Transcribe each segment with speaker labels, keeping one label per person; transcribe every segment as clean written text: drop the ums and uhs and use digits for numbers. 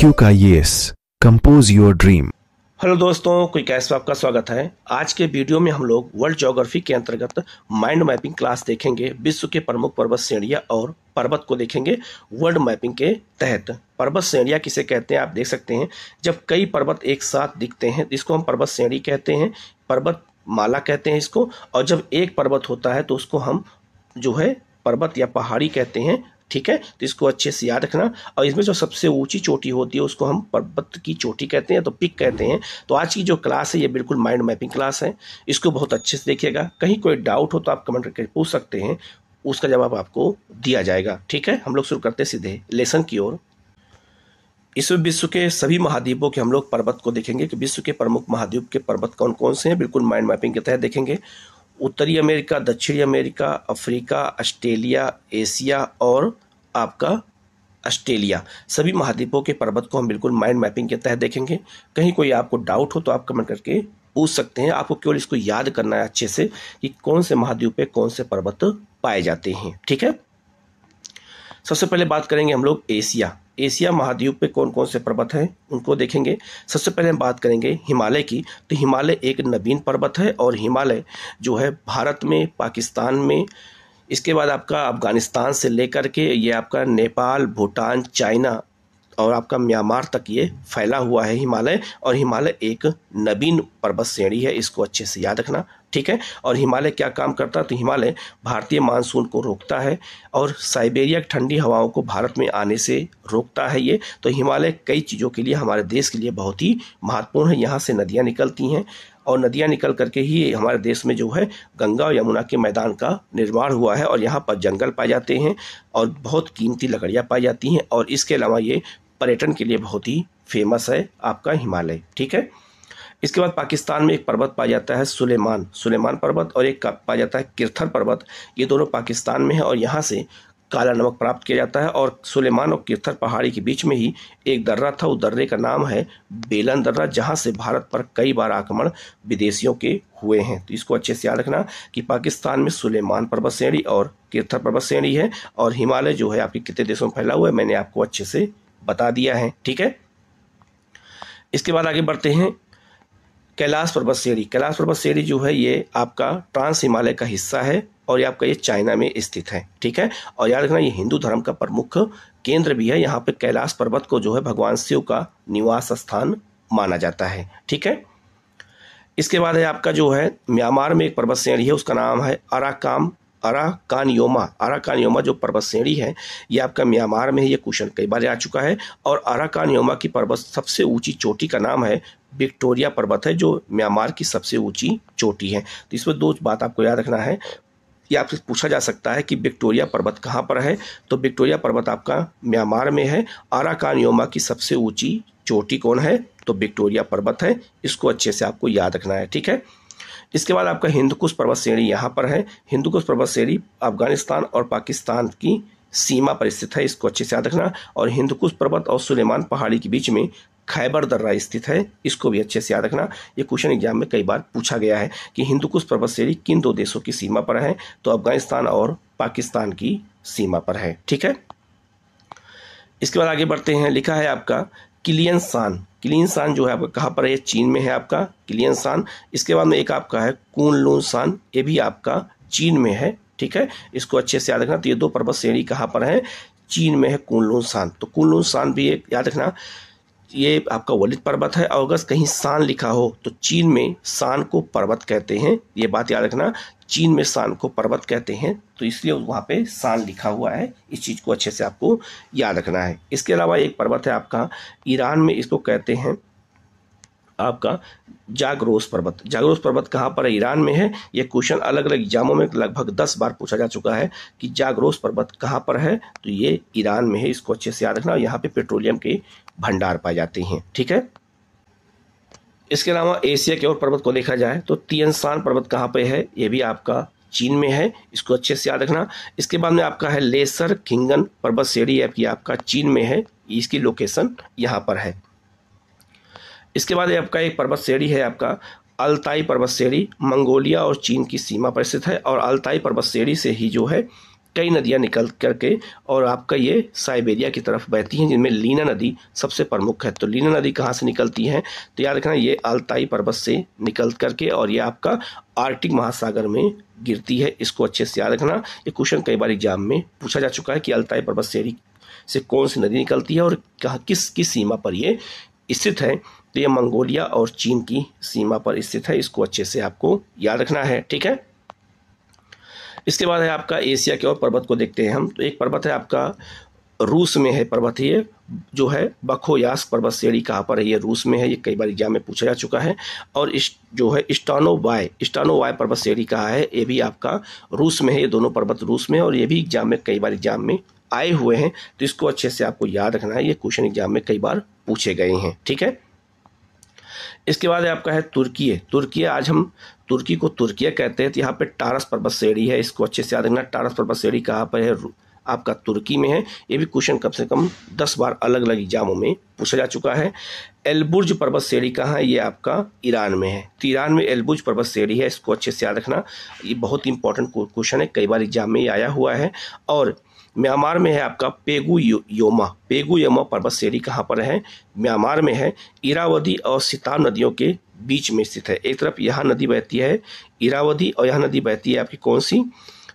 Speaker 1: QKIS compose your dream.
Speaker 2: Hello दोस्तों, quick S में आपका स्वागत है। आज के वीडियो में हम लोग वर्ल्ड ज्योग्राफी के अंतर्गत माइंड मैपिंग क्लास देखेंगे। विश्व के प्रमुख पर्वत श्रेणियां और पर्वत को देखेंगे वर्ल्ड मैपिंग के तहत। पर्वत श्रेणियां किसे कहते हैं आप देख सकते हैं। जब कई पर्वत एक साथ दिखते हैं इसको हम पर्वत श्रेणी कहते हैं, पर्वत माला कहते हैं इसको। और जब एक पर्वत होता है तो उसको हम जो है पर्वत या पहाड़ी कहते हैं, ठीक है। तो इसको अच्छे से याद रखना। और इसमें जो सबसे ऊंची चोटी होती है उसको हम पर्वत की चोटी कहते हैं, तो पिक कहते हैं। तो आज की जो क्लास है ये बिल्कुल माइंड मैपिंग क्लास है, इसको बहुत अच्छे से देखिएगा। कहीं कोई डाउट हो तो आप कमेंट करके पूछ सकते हैं, उसका जवाब आपको दिया जाएगा, ठीक है। हम लोग शुरू करते हैं सीधे लेसन की ओर। इसमें विश्व के सभी महाद्वीपों के हम लोग पर्वत को देखेंगे कि विश्व के प्रमुख महाद्वीप के पर्वत कौन कौन से हैं, बिल्कुल माइंड मैपिंग के तहत देखेंगे। उत्तरी अमेरिका, दक्षिणी अमेरिका, अफ्रीका, ऑस्ट्रेलिया, एशिया और आपका ऑस्ट्रेलिया, सभी महाद्वीपों के पर्वत को हम बिल्कुल माइंड मैपिंग के तहत देखेंगे। कहीं कोई आपको डाउट हो तो आप कमेंट करके पूछ सकते हैं। आपको केवल इसको याद करना है अच्छे से कि कौन से महाद्वीप पे कौन से पर्वत पाए जाते हैं, ठीक है। सबसे पहले बात करेंगे हम लोग एशिया। एशिया महाद्वीप पे कौन कौन से पर्वत हैं उनको देखेंगे। सबसे पहले हम बात करेंगे हिमालय की। तो हिमालय एक नवीन पर्वत है और हिमालय जो है भारत में, पाकिस्तान में, इसके बाद आपका अफगानिस्तान से लेकर के ये आपका नेपाल, भूटान, चाइना और आपका म्यांमार तक ये फैला हुआ है हिमालय। और हिमालय एक नवीन पर्वत श्रेणी है, इसको अच्छे से याद रखना, ठीक है। और हिमालय क्या काम करता है, तो हिमालय भारतीय मानसून को रोकता है और साइबेरिया की ठंडी हवाओं को भारत में आने से रोकता है ये। तो हिमालय कई चीज़ों के लिए, हमारे देश के लिए बहुत ही महत्वपूर्ण है। यहाँ से नदियाँ निकलती हैं और नदियाँ निकल करके ही हमारे देश में जो है गंगा और यमुना के मैदान का निर्माण हुआ है। और यहाँ पर जंगल पाए जाते हैं और बहुत कीमती लकड़ियाँ पाई जाती हैं। और इसके अलावा ये पर्यटन के लिए बहुत ही फेमस है आपका हिमालय, ठीक है। इसके बाद पाकिस्तान में एक पर्वत पाया जाता है सुलेमान पर्वत, और एक पाया जाता है किरथर पर्वत। ये दोनों पाकिस्तान में है और यहाँ से काला नमक प्राप्त किया जाता है। और सुलेमान और किरथर पहाड़ी के बीच में ही एक दर्रा था, उस दर्रे का नाम है बेलन दर्रा, जहाँ से भारत पर कई बार आक्रमण विदेशियों के हुए हैं। तो इसको अच्छे से याद रखना कि पाकिस्तान में सुलेमान पर्वत श्रेणी और किरथर पर्वत श्रेणी है। और हिमालय जो है आपके कितने देशों में फैला हुआ है मैंने आपको अच्छे से बता दिया है, ठीक है। इसके बाद आगे बढ़ते हैं कैलाश पर्वत श्रेणी। कैलाश पर्वत श्रेणी जो है ये आपका ट्रांस हिमालय का हिस्सा है और ये आपका ये चाइना में स्थित है, ठीक है। और याद रखना ये हिंदू धर्म का प्रमुख केंद्र भी है। यहाँ पे कैलाश पर्वत को जो है भगवान शिव का निवास स्थान माना जाता है, ठीक है। इसके बाद है आपका जो है म्यांमार में एक पर्वत श्रेणी है, उसका नाम है अराकानयोमा जो पर्वत श्रेणी है ये आपका म्यांमार में है। ये क्वेश्चन कई बार आ चुका है। और अराकानयोमा की पर्वत सबसे ऊंची चोटी का नाम है विक्टोरिया पर्वत है, जो म्यांमार की सबसे ऊंची चोटी है। तो इसमें दो बात आपको याद रखना है। ये आपसे पूछा जा सकता है कि विक्टोरिया पर्वत कहाँ पर है, तो विक्टोरिया पर्वत आपका म्यांमार में है। अराकानयोमा की सबसे ऊंची चोटी कौन है, तो विक्टोरिया पर्वत है। इसको अच्छे से आपको याद रखना है, ठीक है। इसके बाद आपका हिंदुकुश पर्वत श्रेणी यहाँ पर है। हिंदुकुश पर्वत श्रेणी अफगानिस्तान और पाकिस्तान की सीमा पर स्थित है, इसको अच्छे से याद रखना। और हिंदुकुश पर्वत और सुलेमान पहाड़ी के बीच में खैबर दर्रा स्थित है, इसको भी अच्छे से याद रखना। ये क्वेश्चन एग्जाम में कई बार पूछा गया है कि हिंदुकुश पर्वत श्रेणी किन दो देशों की सीमा पर है, तो अफगानिस्तान और पाकिस्तान की सीमा पर है, ठीक है। इसके बाद आगे बढ़ते हैं। लिखा है आपका किलियनसान जो है आपका कहाँ पर है, चीन में है आपका किलियनसान। इसके बाद में एक आपका है कुनलुनसान, ये भी आपका चीन में है, ठीक है। इसको अच्छे से याद रखना। तो ये दो पर्वत श्रेणी कहाँ पर है, चीन में है कुनलुनसान। तो कुनलुनसान भी एक याद रखना, ये आपका वलित पर्वत है। और अगर कहीं सान लिखा हो तो चीन में सान को पर्वत कहते हैं, ये बात याद रखना। चीन में सान को पर्वत कहते हैं, तो इसलिए वहाँ पे सान लिखा हुआ है। इस चीज़ को अच्छे से आपको याद रखना है। इसके अलावा एक पर्वत है आपका ईरान में, इसको कहते हैं आपका जागरोस पर्वत। जागरोस पर्वत कहाँ पर है, ईरान में है। ये क्वेश्चन अलग अलग एग्जामों में लगभग 10 बार पूछा जा चुका है कि जागरोस पर्वत कहाँ पर है, तो ये ईरान में है। इसको अच्छे से याद रखना। यहाँ पे पेट्रोलियम के भंडार पाए जाते हैं, ठीक है। इसके अलावा एशिया के और पर्वत को देखा जाए तो तियनसान पर्वत कहाँ पे है, ये भी आपका चीन में है, इसको अच्छे से याद रखना। इसके बाद में आपका है लेसर खिंगन पर्वत श्रेणी, आपका चीन में है, इसकी लोकेशन यहाँ पर है। इसके बाद आपका एक पर्वत श्रेणी है आपका अल्ताई पर्वत श्रेणी, मंगोलिया और चीन की सीमा पर स्थित है। और अल्ताई पर्वत श्रेणी से ही जो है कई नदियां निकल करके और आपका ये साइबेरिया की तरफ बहती हैं, जिनमें लीना नदी सबसे प्रमुख है। तो लीना नदी कहाँ से निकलती है, तो याद रखना ये अल्ताई पर्वत से निकल करके और ये आपका आर्कटिक महासागर में गिरती है। इसको अच्छे से याद रखना, ये क्वेश्चन कई बार एग्जाम में पूछा जा चुका है कि अल्ताई पर्वत श्रेणी से कौन सी नदी निकलती है और कहाँ किस सीमा पर ये स्थित है। तो ये मंगोलिया और चीन की सीमा पर स्थित है, इसको अच्छे से आपको याद रखना है, ठीक है। इसके बाद है आपका एशिया के और पर्वत को देखते हैं हम। तो एक पर्वत है आपका रूस में है पर्वत, ये जो है बखोयास्क पर्वत श्रेणी कहाँ पर है, ये रूस में है, ये कई बार एग्जाम में पूछा जा चुका है। और इस जो है स्टानोवाय पर्वत श्रेणी कहाँ है, ये भी आपका रूस में है। ये दोनों पर्वत रूस में है और ये भी एग्जाम में कई बार एग्जाम में आए हुए हैं, तो इसको अच्छे से आपको याद रखना है, ये क्वेश्चन एग्जाम में कई बार पूछे गए हैं, ठीक है। इसके बाद आपका है तुर्की। आज हम तुर्की को तुर्किया कहते हैं। तो यहाँ पे टारस पर्वत श्रेणी है, इसको अच्छे से याद रखना। टारस पर्वत श्रेणी कहाँ पर है, आपका तुर्की में है। ये भी क्वेश्चन कम से कम 10 बार अलग अलग एग्जामों में पूछा जा चुका है। एलबुर्ज पर्वत श्रेणी कहाँ है, ये आपका ईरान में है। तो ईरान में एलबुर्ज पर्वत श्रेणी है, इसको अच्छे से याद रखना, ये बहुत इंपॉर्टेंट क्वेश्चन है, कई बार एग्जाम में ये आया हुआ है। और म्यांमार में है आपका पेगु योमा पर्वत श्रेणी कहाँ पर है, म्यांमार में है। इरावदी और सिताम नदियों के बीच में स्थित है। एक तरफ यहाँ नदी बहती है इरावदी और यहाँ नदी बहती है आपकी कौन सी,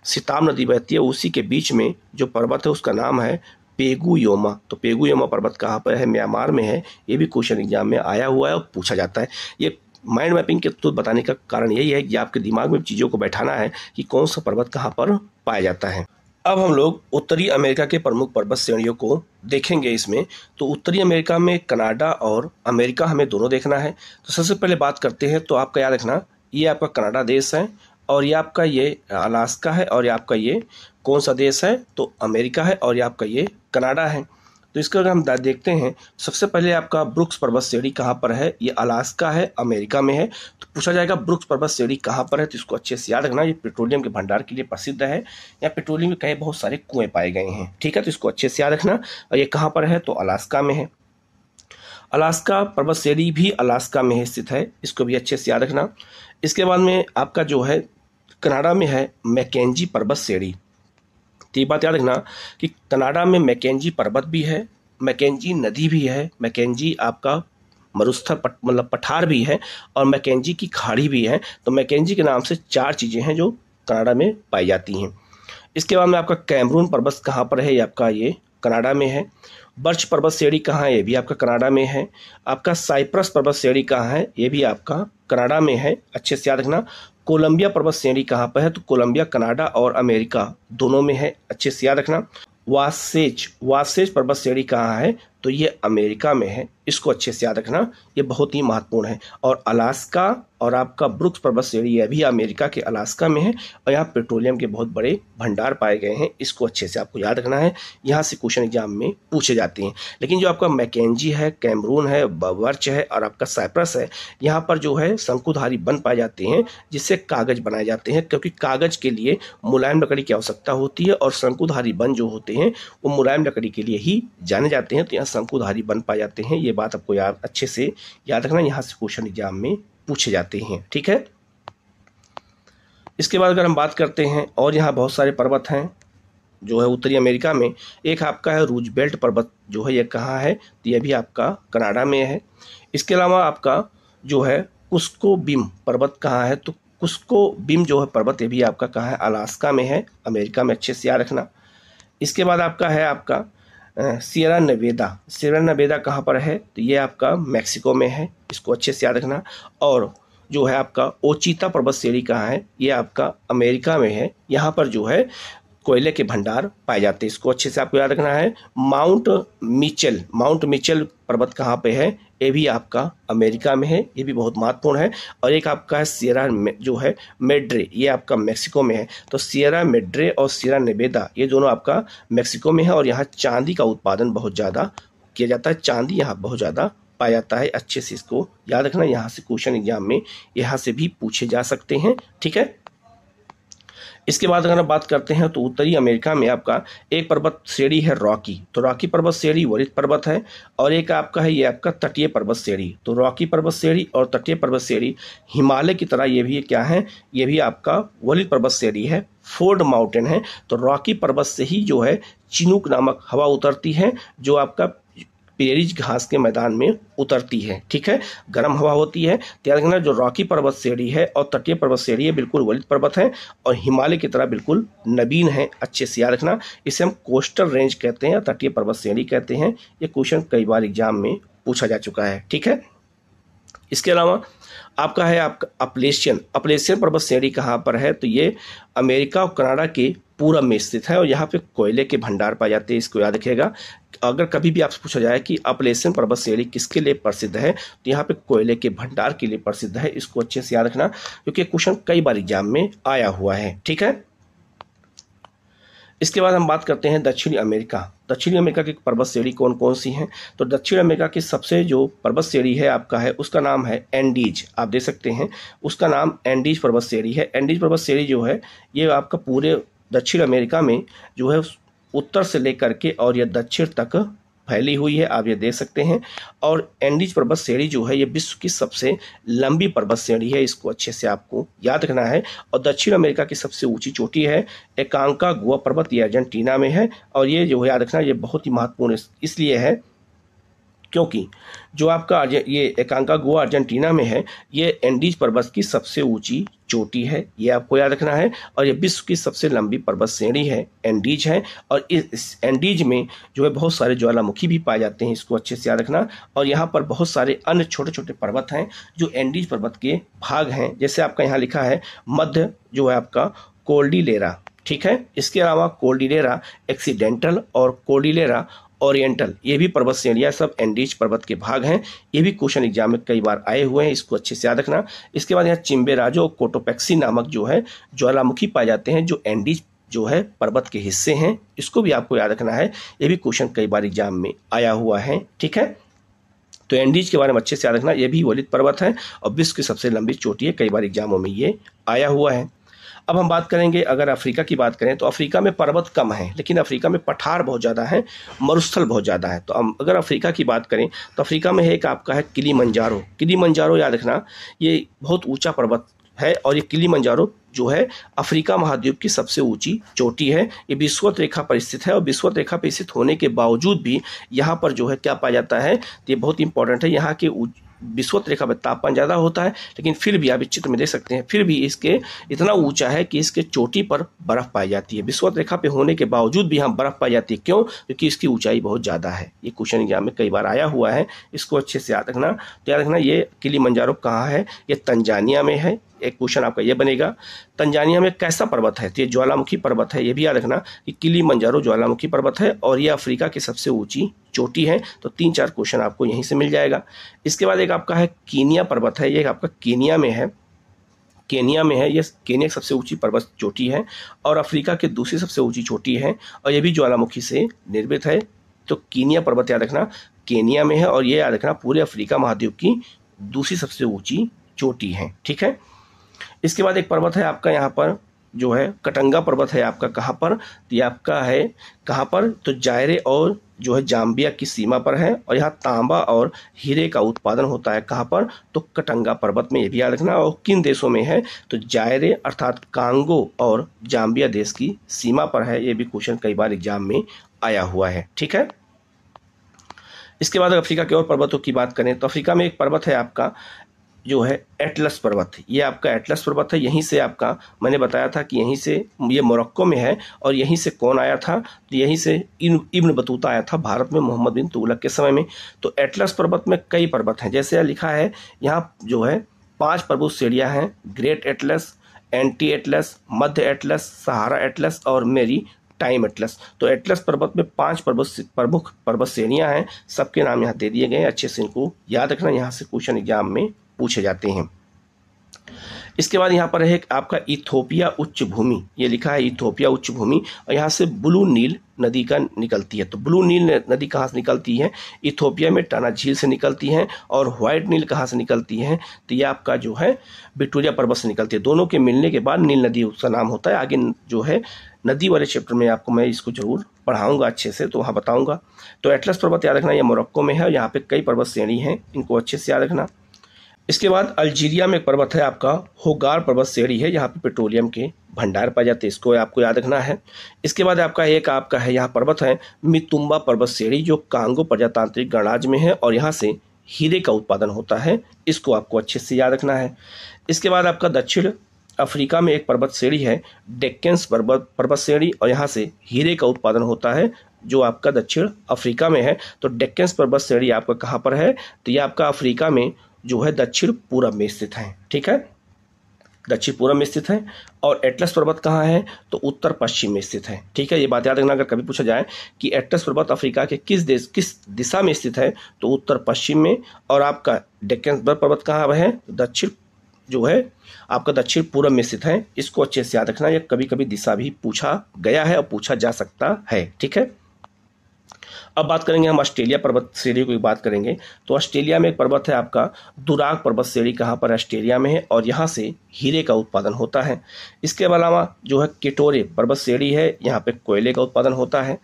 Speaker 2: सिताम नदी बहती है। उसी के बीच में जो पर्वत है उसका नाम है पेगु योमा। तो पेगु योमा पर्वत कहाँ पर है, म्यांमार में है। ये भी क्वेश्चन एग्जाम में आया हुआ है और पूछा जाता है। ये माइंड मैपिंग के थ्रू बताने का कारण यही है कि आपके दिमाग में चीज़ों को बैठाना है कि कौन सा पर्वत कहाँ पर पाया जाता है। अब हम लोग उत्तरी अमेरिका के प्रमुख पर्वत श्रेणियों को देखेंगे इसमें। तो उत्तरी अमेरिका में कनाडा और अमेरिका हमें दोनों देखना है। तो सबसे पहले बात करते हैं, तो आपका याद रखना ये आपका कनाडा देश है और ये आपका ये अलास्का है और ये आपका ये कौन सा देश है, तो अमेरिका है और ये आपका ये कनाडा है। तो इसका अगर हम देखते हैं, सबसे पहले आपका ब्रुक्स पर्वत श्रेणी कहाँ पर है, ये अलास्का है, अमेरिका में है। तो पूछा जाएगा ब्रुक्स पर्वत श्रेणी कहाँ पर है, तो इसको अच्छे से याद रखना, ये पेट्रोलियम के भंडार के लिए प्रसिद्ध है। यहाँ पेट्रोलियम के कई बहुत सारे कुएं पाए गए हैं, ठीक है। तो इसको अच्छे से याद रखना। और ये कहाँ पर है, तो अलास्का में है। अलास्का पर्वत श्रेणी भी अलास्का में स्थित है, इसको भी अच्छे से याद रखना। इसके बाद में आपका जो है कनाडा में है मैकेंजी पर्वत श्रेणी। तो ये बात याद रखना कि कनाडा में मैकेंजी पर्वत भी है, मैकेंजी नदी भी है, मैकेंजी आपका मरुस्थल मतलब पठार भी है और मैकेंजी की खाड़ी भी है। तो मैकेंजी के नाम से 4 चीज़ें हैं जो कनाडा में पाई जाती हैं। इसके बाद में आपका कैमरून पर्वत कहाँ पर है, ये आपका ये कनाडा में है। बर्च पर्वत श्रेणी कहाँ है, ये भी आपका कनाडा में है। आपका साइप्रस पर्वत श्रेणी कहाँ है, ये भी आपका कनाडा में है, अच्छे से याद रखना। कोलंबिया पर्वत श्रेणी कहाँ पर है, तो कोलंबिया कनाडा और अमेरिका दोनों में है, अच्छे से याद रखना। वासेज पर्वत श्रेणी कहाँ है, तो ये अमेरिका में है, इसको अच्छे से याद रखना, ये बहुत ही महत्वपूर्ण है। और अलास्का और आपका ब्रुक्स पर्वत श्रेणी यह भी अमेरिका के अलास्का में है और यहाँ पेट्रोलियम के बहुत बड़े भंडार पाए गए हैं, इसको अच्छे से आपको याद रखना है, यहाँ से क्वेश्चन एग्जाम में पूछे जाते हैं। लेकिन जो आपका मैकेंजी है, कैमरून है, बर्च है और आपका साइप्रस है, यहाँ पर जो है शंकुधारी वन पाए जाते हैं जिससे कागज बनाए जाते हैं, क्योंकि कागज के लिए मुलायम लकड़ी की आवश्यकता होती है और शंकुधारी वन जो होते हैं वो मुलायम लकड़ी के लिए ही जाने जाते हैं। तो यहाँ शंकुधारी वन पाए जाते हैं, ये बात आपको याद अच्छे से याद रखना, यहाँ से क्वेश्चन एग्जाम में पूछे जाते हैं, ठीक है। इसके बाद अगर हम बात करते हैं, और यहाँ बहुत सारे पर्वत हैं जो है उत्तरी अमेरिका में। एक आपका है रूजबेल्ट पर्वत, जो है ये कहाँ है, तो ये भी आपका कनाडा में है। इसके अलावा आपका जो है कुस्को बीम पर्वत कहाँ है, तो कुस्को बीम जो है पर्वत ये भी आपका कहाँ है, अलास्का में है, अमेरिका में, अच्छे से याद रखना। इसके बाद आपका है आपका सियरा नेवेदा कहाँ पर है, तो ये आपका मैक्सिको में है, इसको अच्छे से याद रखना। और जो है आपका ओचिता पर्वत श्रेणी कहाँ है, ये आपका अमेरिका में है, यहाँ पर जो है कोयले के भंडार पाए जाते हैं, इसको अच्छे से आपको याद रखना है। माउंट मिचेल पर्वत कहाँ पे है, ये भी आपका अमेरिका में है, ये भी बहुत महत्वपूर्ण है। और एक आपका है सियरा जो है मेड्रे, ये आपका मैक्सिको में है। तो सियरा मेड्रे और सियरा नेवेदा ये दोनों आपका मैक्सिको में है और यहाँ चांदी का उत्पादन बहुत ज़्यादा किया जाता है, चांदी यहाँ बहुत ज़्यादा पाया जाता है, अच्छे से इसको याद रखना, यहाँ से क्वेश्चन एग्जाम में यहाँ से भी पूछे जा सकते हैं, ठीक है। इसके बाद अगर हम बात करते हैं तो उत्तरी अमेरिका में आपका एक पर्वत श्रेणी है रॉकी, तो रॉकी पर्वत श्रेणी वलित पर्वत है। और एक आपका है ये आपका तटीय पर्वत श्रेणी, तो रॉकी पर्वत श्रेणी और तटीय पर्वत श्रेणी हिमालय की तरह ये भी क्या है, ये भी आपका वलित पर्वत श्रेणी है, फोर्ड माउंटेन है। तो रॉकी पर्वत से ही जो है चिनूक नामक हवा उतरती है, जो आपका पेरिज घास के मैदान में उतरती है, ठीक है, गर्म हवा होती है। याद रखना जो रॉकी पर्वत श्रेणी है और तटीय पर्वत श्रेणी है बिल्कुल वलित पर्वत है और हिमालय की तरह बिल्कुल नवीन है, अच्छे से याद रखना। इसे हम कोस्टल रेंज कहते हैं या तटीय पर्वत श्रेणी कहते हैं। ये क्वेश्चन कई बार एग्जाम में पूछा जा चुका है, ठीक है। इसके अलावा आपका है आपका अपलेशियन पर्वत श्रेणी कहाँ पर है, तो ये अमेरिका और कनाडा के पूरब में स्थित है और यहाँ पे कोयले के भंडार पाए जाते हैं, इसको याद रखिएगा। अगर कभी भी आपसे पूछा जाए कि अपलेशियन पर्वत श्रेणी किसके लिए प्रसिद्ध है, तो यहाँ पे कोयले के भंडार के लिए प्रसिद्ध है, इसको अच्छे से याद रखना क्योंकि क्वेश्चन कई बार एग्जाम में आया हुआ है, ठीक है। इसके बाद हम बात करते हैं दक्षिणी अमेरिका। दक्षिणी अमेरिका की पर्वत श्रेणी कौन कौन सी हैं, तो दक्षिण अमेरिका की सबसे जो पर्वत श्रेणी है आपका है उसका नाम है एंडीज, आप देख सकते हैं उसका नाम एंडीज पर्वत श्रेणी है। एंडीज पर्वत श्रेणी जो है ये आपका पूरे दक्षिण अमेरिका में जो है उत्तर से लेकर के और यह दक्षिण तक फैली हुई है, आप ये देख सकते हैं। और एंडीज पर्वत श्रेणी जो है ये विश्व की सबसे लंबी पर्वत श्रेणी है, इसको अच्छे से आपको याद रखना है। और दक्षिण अमेरिका की सबसे ऊंची चोटी है एकांकागुआ पर्वत, ये अर्जेंटीना में है। और ये जो है याद रखना ये बहुत ही महत्वपूर्ण इसलिए है क्योंकि जो आपका ये एकांकागुआ अर्जेंटीना में है, ये एंडीज पर्वत की सबसे ऊंची चोटी है, ये आपको याद रखना है। और ये विश्व की सबसे लंबी पर्वत श्रेणी है, एंडीज है। और इस एंडीज में जो है बहुत सारे ज्वालामुखी भी पाए जाते हैं, इसको अच्छे से याद रखना। और यहाँ पर बहुत सारे अन्य छोटे छोटे पर्वत हैं जो एंडीज पर्वत के भाग हैं, जैसे आपका यहाँ लिखा है मध्य जो है आपका कोर्डिलेरा, ठीक है। इसके अलावा कोर्डिलेरा एक्सीडेंटल और कोर्डिलेरा ओरिएंटल, ये भी पर्वत श्रेणियाँ सब एंडीज पर्वत के भाग हैं। ये भी क्वेश्चन एग्जाम में कई बार आए हुए हैं, इसको अच्छे से याद रखना। इसके बाद यहाँ चिम्बेराजो और कोटोपैक्सी नामक जो है ज्वालामुखी पाए जाते हैं, जो एंडीज जो है पर्वत के हिस्से हैं, इसको भी आपको याद रखना है। ये भी क्वेश्चन कई बार एग्जाम में आया हुआ है, ठीक है। तो एंडीज के बारे में अच्छे से याद रखना, ये भी वलित पर्वत है और विश्व की सबसे लंबी चोटी है, कई बार एग्जामों में ये आया हुआ है। अब हम बात करेंगे, अगर अफ्रीका की बात करें तो अफ्रीका में पर्वत कम है, लेकिन अफ्रीका में पठार बहुत ज़्यादा है, मरुस्थल बहुत ज़्यादा है। तो हम अगर अफ्रीका की बात करें तो अफ्रीका में एक आपका है किलीमंजारो। किलीमंजारो याद रखना ये बहुत ऊंचा पर्वत है और ये किलीमंजारो जो है अफ्रीका महाद्वीप की सबसे ऊंची चोटी है। ये विषुवत रेखा पर स्थित है और विषुवत रेखा पर स्थित होने के बावजूद भी यहाँ पर जो है क्या पाया जाता है, तो ये बहुत इंपॉर्टेंट है। यहाँ के विषुवत रेखा पर तापमान ज़्यादा होता है, लेकिन फिर भी आप इस चित्र में देख सकते हैं, फिर भी इसके इतना ऊंचा है कि इसके चोटी पर बर्फ पाई जाती है। विषुवत रेखा पे होने के बावजूद भी यहाँ बर्फ पाई जाती है, क्यों? क्योंकि इसकी ऊंचाई बहुत ज़्यादा है। ये क्वेश्चन एग्जाम में कई बार आया हुआ है, इसको अच्छे से याद रखना। तो याद रखना ये किलीमंजारो कहाँ है, ये तंजानिया में है। एक क्वेश्चन आपका ये बनेगा, तंजानिया में कैसा पर्वत है, तो ये ज्वालामुखी पर्वत है। ये भी याद रखना कि किलीमंजारो ज्वालामुखी पर्वत है और ये अफ्रीका की सबसे ऊंची चोटी है। तो 3-4 क्वेश्चन आपको यहीं से मिल जाएगा। इसके बाद एक आपका है कीनिया पर्वत है, ये आपका कीनिया में है। केनिया में है, ये केनिया की सबसे ऊंची पर्वत चोटी है और अफ्रीका की दूसरी सबसे ऊंची चोटी है और ये भी ज्वालामुखी से निर्मित है। तो कीनिया पर्वत याद रखना केनिया में है और ये याद रखना पूरे अफ्रीका महाद्वीप की दूसरी सबसे ऊंची चोटी है, ठीक है। इसके बाद एक पर्वत है आपका यहाँ पर जो है कटंगा पर्वत है आपका, कहाँ पर, तो ये आपका है कहाँ पर, तो जायरे और जो है जाम्बिया की सीमा पर है और यहाँ तांबा और हीरे का उत्पादन होता है। कहाँ पर, तो कटंगा पर्वत में, ये भी याद रखना। और किन देशों में है, तो जायरे अर्थात कांगो और जाम्बिया देश की सीमा पर है। ये भी क्वेश्चन कई बार एग्जाम में आया हुआ है, ठीक है। इसके बाद अफ्रीका के और पर्वतों की बात करें तो अफ्रीका में एक पर्वत है आपका जो है एटलस पर्वत। ये आपका एटलस पर्वत है, यहीं से आपका मैंने बताया था कि यहीं से ये मोरक्को में है और यहीं से कौन आया था, तो यहीं से इब्न बतूता आया था भारत में मोहम्मद बिन तुगलक के समय में। तो एटलस पर्वत में कई पर्वत हैं, जैसे लिखा है यहाँ जो है 5 पर्वत श्रेणियाँ हैं, ग्रेट एटलस, एंटी एटलस, मध्य एटलस, सहारा एटलस और मेरी टाइम एटलस। तो एटलस पर्वत में 5 प्रमुख पर्वत श्रेणियाँ हैं, सबके नाम यहाँ दे दिए गए हैं, अच्छे से इनको याद रखना, यहाँ से क्वेश्चन एग्जाम में पूछे जाते हैं। इसके बाद यहाँ पर है आपका इथोपिया उच्च भूमि, ये लिखा है इथोपिया उच्च भूमि, और यहाँ से ब्लू नील नदी का निकलती है। तो ब्लू नील नदी कहाँ से निकलती है? इथोपिया में टाना झील से निकलती है। और व्हाइट नील कहाँ से निकलती है? तो ये आपका जो है विक्टोरिया पर्वत से निकलती है। दोनों के मिलने के बाद नील नदी उसका नाम होता है। आगे जो है नदी वाले चैप्टर में आपको मैं इसको जरूर पढ़ाऊंगा अच्छे से, तो वहाँ बताऊंगा। तो एटलस पर्वत याद रखना, ये मोरक्को में है। यहाँ पे कई पर्वत श्रेणी हैं, इनको अच्छे से याद रखना। इसके बाद अल्जीरिया में एक पर्वत है आपका होगार पर्वत श्रेणी है, यहाँ पे पेट्रोलियम के भंडार पाए जाते हैं, इसको आपको याद रखना है। इसके बाद आपका है यहाँ पर्वत है मितुम्बा पर्वत श्रेणी, जो कांगो प्रजातांत्रिक गणराज्य में है, और यहाँ से हीरे का उत्पादन होता है, इसको आपको अच्छे से याद रखना है। इसके बाद आपका दक्षिण अफ्रीका में एक पर्वत श्रेणी है डेक्कन पर्वत श्रेणी, और यहाँ से हीरे का उत्पादन होता है, जो आपका दक्षिण अफ्रीका में है। तो डेक्कन पर्वत श्रेणी आपका कहाँ पर है? तो ये आपका अफ्रीका में जो है दक्षिण पूर्व में स्थित है, ठीक है, दक्षिण पूर्व में स्थित है। और एटलस पर्वत कहाँ है? तो उत्तर पश्चिम में स्थित है, ठीक है। ये बात याद रखना, अगर कभी पूछा जाए कि एटलस पर्वत अफ्रीका के किस दिशा में स्थित है, तो उत्तर पश्चिम में। और आपका डेक्कन पर्वत कहाँ है? दक्षिण जो है आपका दक्षिण पूर्व में स्थित है, इसको अच्छे से याद रखना। ये कभी कभी दिशा भी पूछा गया है और पूछा जा सकता है, ठीक है। अब बात करेंगे हम ऑस्ट्रेलिया पर्वत श्रेणी की बात करेंगे। तो ऑस्ट्रेलिया में एक पर्वत है आपका दुराग पर्वत श्रेणी, कहाँ पर? ऑस्ट्रेलिया में है, और यहाँ से हीरे का उत्पादन होता है। इसके अलावा जो है केटोरे पर्वत श्रेणी है, यहाँ पे कोयले का उत्पादन होता है।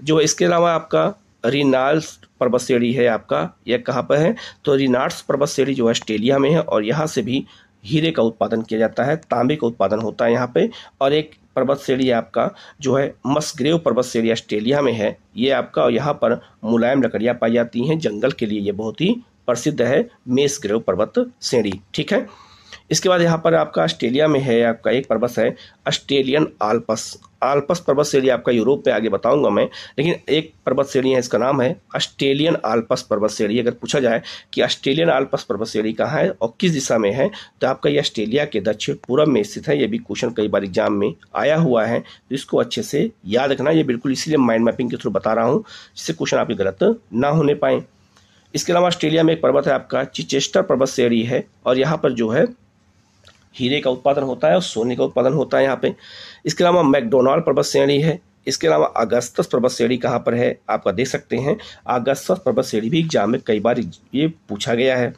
Speaker 2: जो इसके अलावा आपका रिनाल्ड्स पर्वत श्रेणी है आपका, यह कहाँ पर है? तो रिनाल्ड्स पर्वत श्रेणी जो ऑस्ट्रेलिया में है, और यहाँ से भी हीरे का उत्पादन किया जाता है, तांबे का उत्पादन होता है यहाँ पे। और एक पर्वत श्रेणी आपका जो है मस्ग्रेव पर्वत श्रेणी ऑस्ट्रेलिया में है, ये आपका, और यहाँ पर मुलायम लकड़ियाँ पाई जाती हैं जंगल के लिए, ये बहुत ही प्रसिद्ध है मेसग्रेव पर्वत श्रेणी, ठीक है। इसके बाद यहाँ पर आपका ऑस्ट्रेलिया में है आपका एक पर्वत है ऑस्ट्रेलियन आल्पस पर्वत श्रेणी, आपका यूरोप में आगे बताऊंगा मैं, लेकिन एक पर्वत श्रेणी है, इसका नाम है ऑस्ट्रेलियन आल्पस पर्वत श्रेणी। अगर पूछा जाए कि ऑस्ट्रेलियन आल्पस पर्वत श्रेणी कहाँ है और किस दिशा में है, तो आपका ये ऑस्ट्रेलिया के दक्षिण पूर्व में स्थित है। ये भी क्वेश्चन कई बार एग्जाम में आया हुआ है, तो इसको अच्छे से याद रखना। ये बिल्कुल इसीलिए माइंड मैपिंग के थ्रू बता रहा हूँ, जिससे क्वेश्चन आपके गलत ना होने पाए। इसके अलावा ऑस्ट्रेलिया में एक पर्वत है आपका चिचेस्टर पर्वत श्रेणी है, और यहाँ पर जो है हीरे का उत्पादन होता है और सोने का उत्पादन होता है यहाँ पे। इसके अलावा मैकडोनाल्ड पर्वत श्रेणी है। इसके अलावा अगस्तस पर्वत श्रेणी कहाँ पर है, आपका देख सकते हैं। अगस्तस पर्वत श्रेणी भी एग्जाम में कई बार ये पूछा गया है।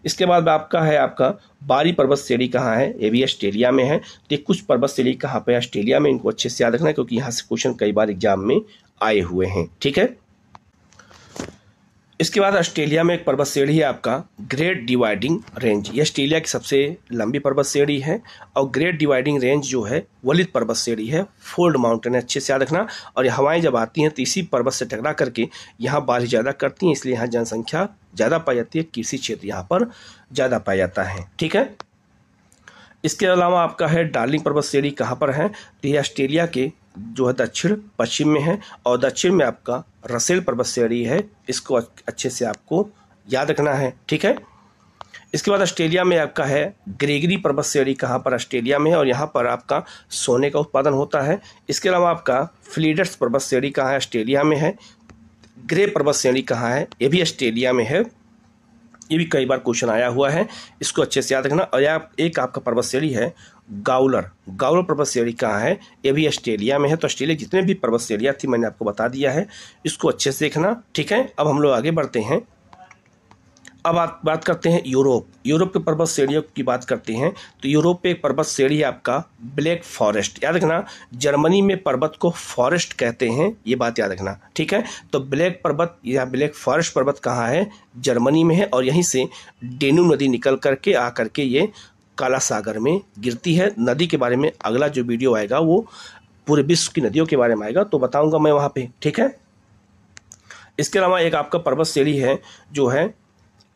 Speaker 2: इसके बाद आपका है आपका बारी पर्वत श्रेणी कहाँ है, ये भी ऑस्ट्रेलिया में है। तो कुछ पर्वत श्रेणी कहाँ पे ऑस्ट्रेलिया में, इनको अच्छे से याद रखना है, क्योंकि यहाँ से क्वेश्चन कई बार एग्जाम में आए हुए हैं, ठीक है। इसके बाद ऑस्ट्रेलिया में एक पर्वत श्रेणी है आपका ग्रेट डिवाइडिंग रेंज, ये ऑस्ट्रेलिया की सबसे लंबी पर्वत श्रेणी है। और ग्रेट डिवाइडिंग रेंज जो है वलित पर्वत श्रेणी है, फोल्ड माउंटेन है, अच्छे से याद रखना। और हवाएं जब आती हैं तो इसी पर्वत से टकरा करके यहाँ बारिश ज़्यादा करती हैं, इसलिए यहाँ जनसंख्या ज़्यादा पाई जाती है, कृषि क्षेत्र यहाँ पर ज़्यादा पाया जाता है, ठीक है। इसके अलावा आपका है डार्लिंग पर्वत श्रेणी कहाँ पर है, तो ये ऑस्ट्रेलिया के जो है दक्षिण पश्चिम में है। और दक्षिण में आपका रसेल पर्वत श्रेणी है, इसको अच्छे से आपको याद रखना है, ठीक है। इसके बाद ऑस्ट्रेलिया में आपका है ग्रेगरी पर्वत श्रेणी, कहाँ पर? ऑस्ट्रेलिया में है, और यहाँ पर आपका सोने का उत्पादन होता है। इसके अलावा आपका फ्लीडर्स पर्वत श्रेणी कहाँ है, ऑस्ट्रेलिया में है। ग्रे पर्वत श्रेणी कहाँ है, ये भी ऑस्ट्रेलिया में है, ये भी कई बार क्वेश्चन आया हुआ है, इसको अच्छे से याद रखना। और एक आपका पर्वत श्रेणी है गाउलर पर्वत श्रेणी कहाँ है, ये भी ऑस्ट्रेलिया में है। तो ऑस्ट्रेलिया जितने भी पर्वत श्रेणियाँ थी मैंने आपको बता दिया है, इसको अच्छे से देखना, ठीक है। अब हम लोग आगे बढ़ते हैं। अब बात करते हैं यूरोप के पर्वत श्रेणियों की बात करते हैं। तो यूरोप पे एक पर्वत श्रेणी है आपका ब्लैक फॉरेस्ट, याद रखना, जर्मनी में पर्वत को फॉरेस्ट कहते हैं, ये बात याद रखना, ठीक है। तो ब्लैक पर्वत या ब्लैक फॉरेस्ट पर्वत कहाँ है, जर्मनी में है। और यहीं से डेन्यूब नदी निकल करके आकर के ये काला सागर में गिरती है। नदी के बारे में अगला जो वीडियो आएगा वो पूरे विश्व की नदियों के बारे में आएगा, तो बताऊंगा मैं वहाँ पे, ठीक है। इसके अलावा एक आपका पर्वत श्रेणी है जो है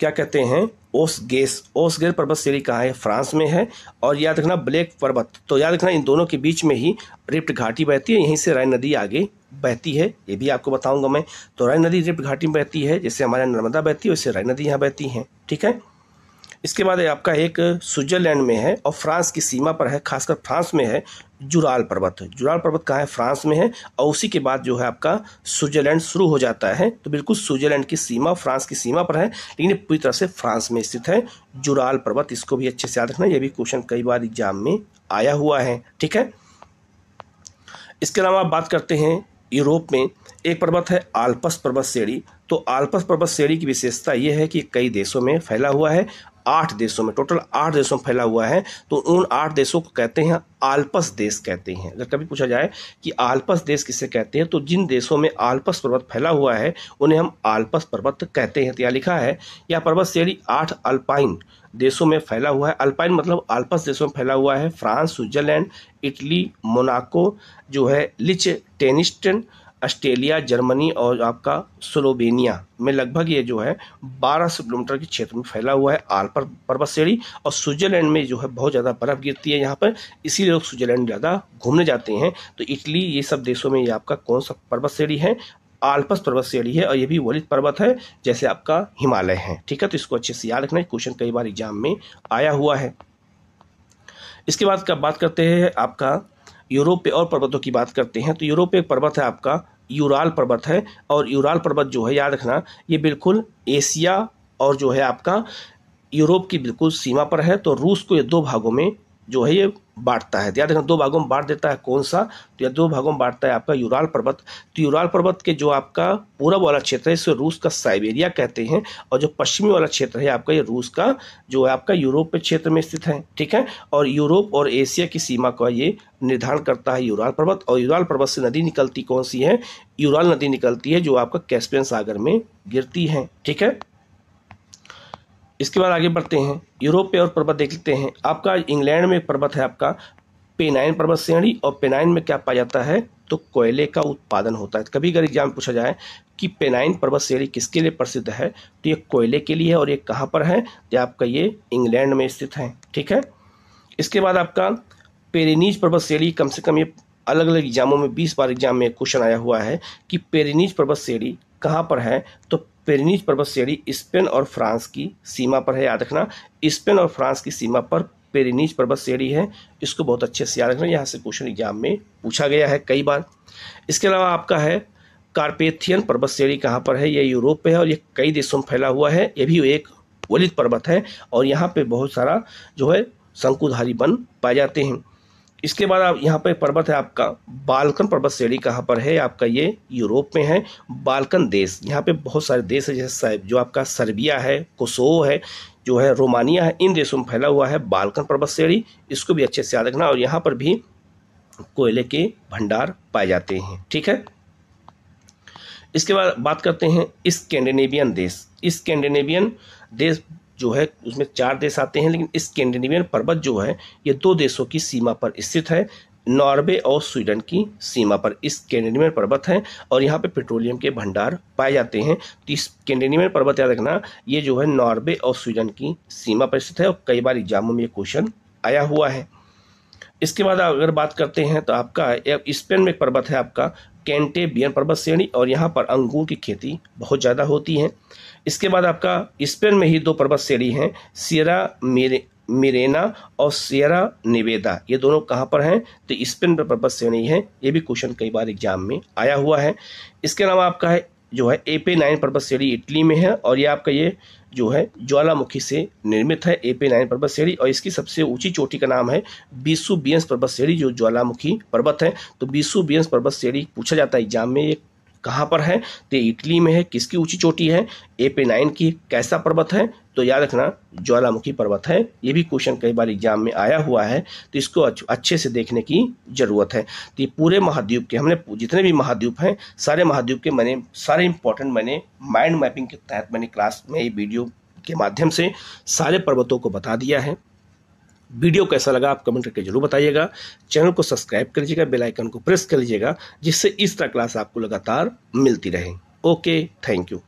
Speaker 2: क्या कहते हैं, ओसगेर पर्वत श्रेणी कहाँ है, फ्रांस में है। और याद रखना ब्लैक पर्वत, तो याद रखना इन दोनों के बीच में ही रिफ्ट घाटी बहती है, यहीं से राइन नदी आगे बहती है, ये भी आपको बताऊंगा मैं। तो राइन नदी रिफ्ट घाटी में बहती है, जैसे हमारे नर्मदा बहती है वैसे राइन नदी यहाँ बहती है, ठीक है। इसके बाद आपका एक स्विट्जरलैंड में है और फ्रांस की सीमा पर है, खासकर फ्रांस में है जुराल पर्वत। जुराल पर्वत कहाँ है? फ्रांस में है। और उसी के बाद जो है आपका स्विट्जरलैंड शुरू हो जाता है। तो बिल्कुल स्विट्जरलैंड की सीमा फ्रांस की सीमा पर है, लेकिन ये पूरी तरह से फ्रांस में स्थित है जुराल पर्वत। इसको भी अच्छे से याद रखना, ये भी क्वेश्चन कई बार एग्जाम में आया हुआ है। ठीक है, इसके अलावा आप बात करते हैं यूरोप में एक पर्वत है आल्प्स पर्वत श्रेणी। तो आल्प्स पर्वत श्रेणी की विशेषता यह है कि कई देशों में फैला हुआ है, 8 देशों में, टोटल 8 देशों में फैला हुआ है। तो उन 8 देशों को कहते हैं आल्प्स देश कहते हैं। अगर कभी पूछा जाए कि आल्प्स देश किसे कहते हैं, तो जिन देशों में आल्प्स पर्वत फैला हुआ है उन्हें हम आल्प्स पर्वत कहते हैं। तो यहाँ लिखा है यह पर्वत श्रेणी 8 अल्पाइन देशों में फैला हुआ है। अल्पाइन मतलब आल्प्स देशों में फैला हुआ है। फ्रांस, स्विट्जरलैंड, इटली, मोनाको जो है, लिechtenstein, ऑस्ट्रेलिया, जर्मनी और आपका स्लोवेनिया में लगभग ये जो है 1200 किलोमीटर के क्षेत्र में फैला हुआ है आल्प्स पर्वत श्रेणी। और स्विट्जरलैंड में जो है बहुत ज़्यादा बर्फ़ गिरती है यहाँ पर, इसीलिए लोग स्विट्जरलैंड ज़्यादा घूमने जाते हैं। तो इटली, ये सब देशों में ये आपका कौन सा पर्वत श्रेणी है? आल्प्स पर्वत श्रेणी है। और ये भी वलित पर्वत है जैसे आपका हिमालय है। ठीक है, तो इसको अच्छे से याद रखना, क्वेश्चन कई बार एग्जाम में आया हुआ है। इसके बाद का बात करते हैं आपका यूरोप पे और पर्वतों की बात करते हैं। तो यूरोप पे एक पर्वत है आपका यूराल पर्वत है। और यूराल पर्वत जो है याद रखना, ये बिल्कुल एशिया और जो है आपका यूरोप की बिल्कुल सीमा पर है। तो रूस को ये 2 भागों में जो है ये बांटता है। याद रखना 2 भागों में बांट देता है। कौन सा? तो यह 2 भागों में बांटता है आपका यूराल पर्वत। तो यूराल पर्वत के जो आपका पूरब वाला क्षेत्र है इसे रूस का साइबेरिया कहते हैं, और जो पश्चिमी वाला क्षेत्र है आपका ये रूस का जो है आपका यूरोप के क्षेत्र में स्थित है। ठीक है, और यूरोप और एशिया की सीमा का ये निर्धारण करता है यूराल पर्वत। और यूराल पर्वत से नदी निकलती कौन सी है? यूराल नदी निकलती है जो आपका कैस्पियन सागर में गिरती है। ठीक है, इसके बाद आगे बढ़ते हैं, यूरोप पे और पर्वत देख लेते हैं। आपका इंग्लैंड में एक पर्वत है आपका पेनाइन पर्वत श्रेणी। और पेनाइन में क्या पाया जाता है? तो कोयले का उत्पादन होता है। कभी अगर एग्जाम पूछा जाए कि पेनाइन पर्वत श्रेणी किसके लिए प्रसिद्ध है, तो ये कोयले के लिए है। और ये कहाँ पर है? तो आपका ये इंग्लैंड में स्थित है। ठीक है, इसके बाद आपका पेरिनीज पर्वत श्रेणी, कम से कम ये अलग अलग एग्जामों में 20 बार एग्जाम में क्वेश्चन आया हुआ है कि पेरिनीज पर्वत श्रेणी कहाँ पर है। तो पेरिनीज पर्वत श्रेणी स्पेन और फ्रांस की सीमा पर है। याद रखना, स्पेन और फ्रांस की सीमा पर पेरिनीज पर्वत श्रेणी है। इसको बहुत अच्छे से याद रखना, यहाँ से क्वेश्चन एग्जाम में पूछा गया है कई बार। इसके अलावा आपका है कार्पेथियन पर्वत श्रेणी कहाँ पर है? ये यूरोप पे है और ये कई देशों में फैला हुआ है। ये भी एक वलित पर्वत है और यहाँ पे बहुत सारा जो है शंकुधारी वन पाए जाते हैं। इसके बाद आप यहाँ पर पर्वत है आपका बाल्कन पर्वत श्रेणी कहाँ पर है? आपका ये यूरोप में है। बाल्कन देश, यहाँ पे बहुत सारे देश है जैसे जो आपका सर्बिया है, कोसोवो है, जो है रोमानिया है, इन देशों में फैला हुआ है बाल्कन पर्वत श्रेणी। इसको भी अच्छे से याद रखना। और यहाँ पर भी कोयले के भंडार पाए जाते हैं। ठीक है, इसके बाद बात करते हैं स्कैंडिनेवियन देश। स्कैंडिनेवियन देश जो है उसमें 4 देश आते हैं, लेकिन स्कैंडिनेवियन पर्वत जो है ये 2 देशों की सीमा पर स्थित है, नॉर्वे और स्वीडन की सीमा पर स्कैंडिनेवियन पर्वत है। और यहाँ पे पेट्रोलियम के भंडार पाए जाते हैं। तो स्कैंडिनेवियन पर्वत याद रखना, ये जो है नॉर्वे और स्वीडन की सीमा पर स्थित है और कई बार एग्जामों में ये क्वेश्चन आया हुआ है। इसके बाद अगर बात करते हैं तो आपका स्पेन में एक पर्वत है आपका कैंटेबियन पर्वत श्रेणी, और यहाँ पर अंगूर की खेती बहुत ज़्यादा होती है। इसके बाद आपका स्पेन में ही 2 पर्वत श्रेणी हैं, सियरा मिरेना और सियरा नेवेदा। ये दोनों कहाँ पर हैं? तो स्पेन में पर्वत श्रेणी है। ये भी क्वेश्चन कई बार एग्जाम में आया हुआ है। इसके अलावा आपका है जो है एपेनाइन पर्वत श्रेणी इटली में है, और ये आपका ये जो है ज्वालामुखी से निर्मित है एपेनाइन पर्वत श्रेणी। और इसकी सबसे ऊंची चोटी का नाम है वेसुवियस पर्वत श्रेणी, जो ज्वालामुखी पर्वत है। तो वेसुवियस पर्वत श्रेणी पूछा जाता है एग्जाम में, ये कहाँ पर है? तो इटली में है। किसकी ऊंची चोटी है? एपेनाइन की। कैसा पर्वत है? तो याद रखना ज्वालामुखी पर्वत है। ये भी क्वेश्चन कई बार एग्जाम में आया हुआ है, तो इसको अच्छे से देखने की जरूरत है। तो ये पूरे महाद्वीप के, हमने जितने भी महाद्वीप हैं सारे महाद्वीप के मैंने सारे इंपॉर्टेंट मैंने माइंड मैपिंग के तहत मैंने क्लास में ये वीडियो के माध्यम से सारे पर्वतों को बता दिया है। वीडियो कैसा लगा आप कमेंट करके जरूर बताइएगा। चैनल को सब्सक्राइब कर लीजिएगा, बेल आइकन को प्रेस कर लीजिएगा, जिससे इस तरह क्लास आपको लगातार मिलती रहे। Okay, thank you.